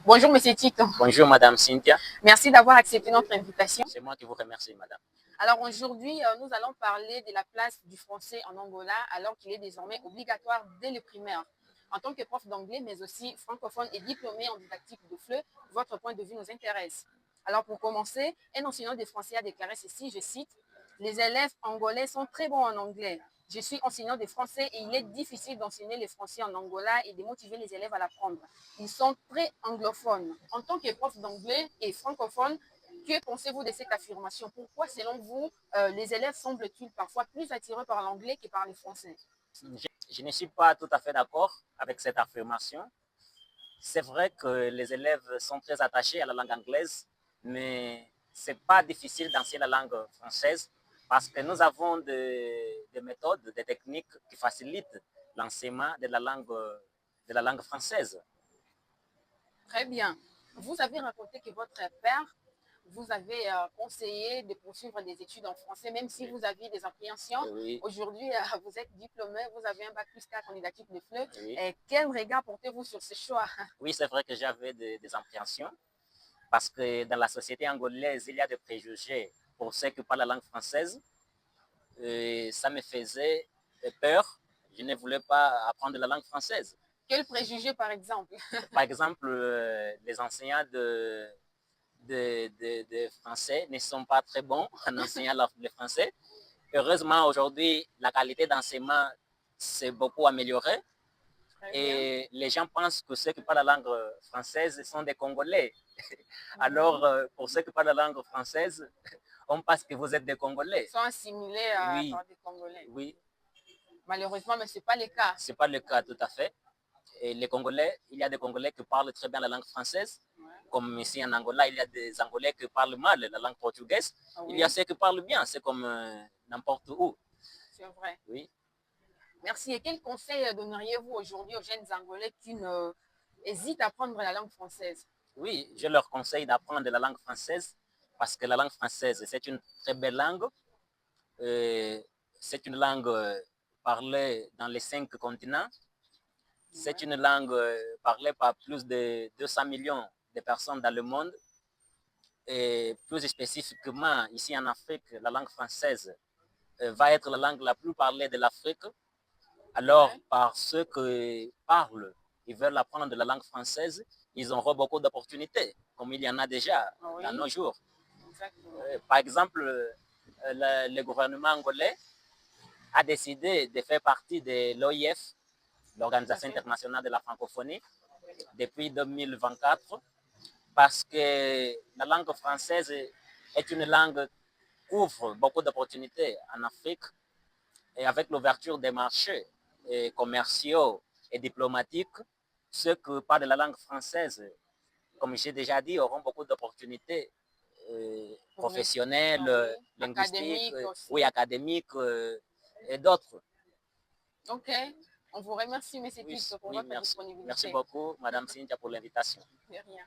Bonjour, Monsieur Tito. Bonjour, Madame Cynthia. Merci d'avoir accepté notre invitation. C'est moi qui vous remercie, Madame. Alors aujourd'hui, nous allons parler de la place du français en Angola, alors qu'il est désormais obligatoire dès le primaire. En tant que prof d'anglais, mais aussi francophone et diplômé en didactique de FLE, votre point de vue nous intéresse. Alors pour commencer, un enseignant de français a déclaré ceci, je cite, « Les élèves angolais sont très bons en anglais. Je suis enseignant de français et il est difficile d'enseigner le français en Angola et de motiver les élèves à l'apprendre. Ils sont très anglophones. En tant que prof d'anglais et francophone, que pensez-vous de cette affirmation? Pourquoi, selon vous, les élèves semblent-ils parfois plus attirés par l'anglais que par le français? Je ne suis pas tout à fait d'accord avec cette affirmation. C'est vrai que les élèves sont très attachés à la langue anglaise, mais ce n'est pas difficile d'enseigner la langue française parce que nous avons des méthodes, des techniques qui facilitent l'enseignement de la langue française. Très bien. Vous avez raconté que votre père vous avez conseillé de poursuivre des études en français, même si vous aviez des appréhensions. Oui. Aujourd'hui, vous êtes diplômé, vous avez un bac plus 4 en didactique de FLE. Oui. Quel regard portez-vous sur ce choix? Oui, c'est vrai que j'avais des appréhensions parce que dans la société angolaise, il y a des préjugés pour ceux qui parlent la langue française. Et ça me faisait peur. Je ne voulais pas apprendre la langue française. Quel préjugé, par exemple? Par exemple, les enseignants de français ne sont pas très bons en enseignant le français. Heureusement, aujourd'hui, la qualité d'enseignement s'est beaucoup améliorée. Et les gens pensent que ceux qui parlent la langue française sont des Congolais. Alors, pour ceux qui parlent la langue française, on pense que vous êtes des Congolais. Ils sont assimilés par des Congolais. Oui. Malheureusement, mais ce n'est pas le cas. Ce n'est pas le cas tout à fait. Et les Congolais, il y a des Congolais qui parlent très bien la langue française. Comme ici en Angola, il y a des Angolais qui parlent mal la langue portugaise. Oui. Il y a ceux qui parlent bien, c'est comme n'importe où. C'est vrai. Oui. Merci. Et quel conseil donneriez-vous aujourd'hui aux jeunes Angolais qui hésitent à apprendre la langue française? Oui, je leur conseille d'apprendre la langue française parce que la langue française, c'est une très belle langue. C'est une langue parlée dans les 5 continents. C'est une langue parlée par plus de 200 millions de personnes dans le monde. Et plus spécifiquement, ici en Afrique, la langue française va être la langue la plus parlée de l'Afrique. Alors, par ceux qui parlent, ils veulent apprendre la langue française, ils auront beaucoup d'opportunités, comme il y en a déjà dans nos jours. Par exemple, le gouvernement angolais a décidé de faire partie de l'OIF, l'Organisation internationale de la francophonie, depuis 2024, parce que la langue française est une langue qui ouvre beaucoup d'opportunités en Afrique et avec l'ouverture des marchés commerciaux et diplomatiques, ceux qui parlent la langue française, comme j'ai déjà dit, auront beaucoup d'opportunités professionnelles, linguistiques, académiques et d'autres. Ok. On vous remercie, M. Tito, pour votre disponibilité. Merci beaucoup, Madame Cynthia, pour l'invitation. De rien.